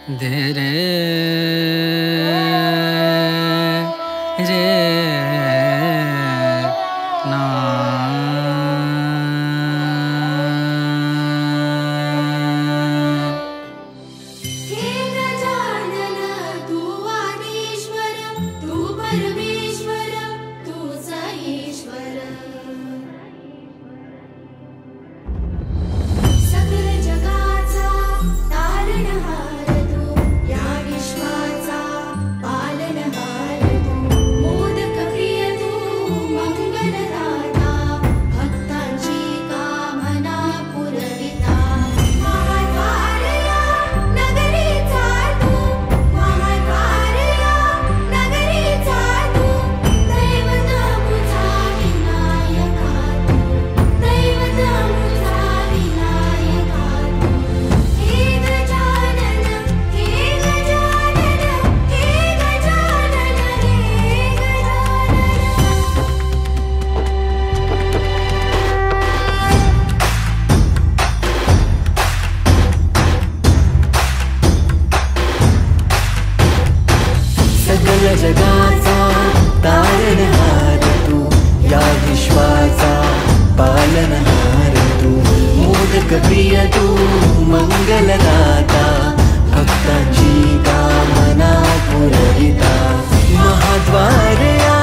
दे रे रे ना हे गजानन तू आदिश्वर तू परमेश्वर तूच ईश्वर सकल जगाचा तारणहार तू या विश्वाचा पालनहार तू मोदक प्रिय तू मंगलदाता भक्तांची कामना पुरविता महाद्वारया नगरीचा तू महाद्वारया नगरीचा तू दैवत मुझा विनायका तू दैवत मुझा विनायका तू हे गजानन हे गजानन हे गजानन हे सकल जगाचा तारणहार तू या विश्वाचा पालनहार तू मोदक प्रिय तू मंगलदाता भक्तांची कामना पुरविता महाद्वारया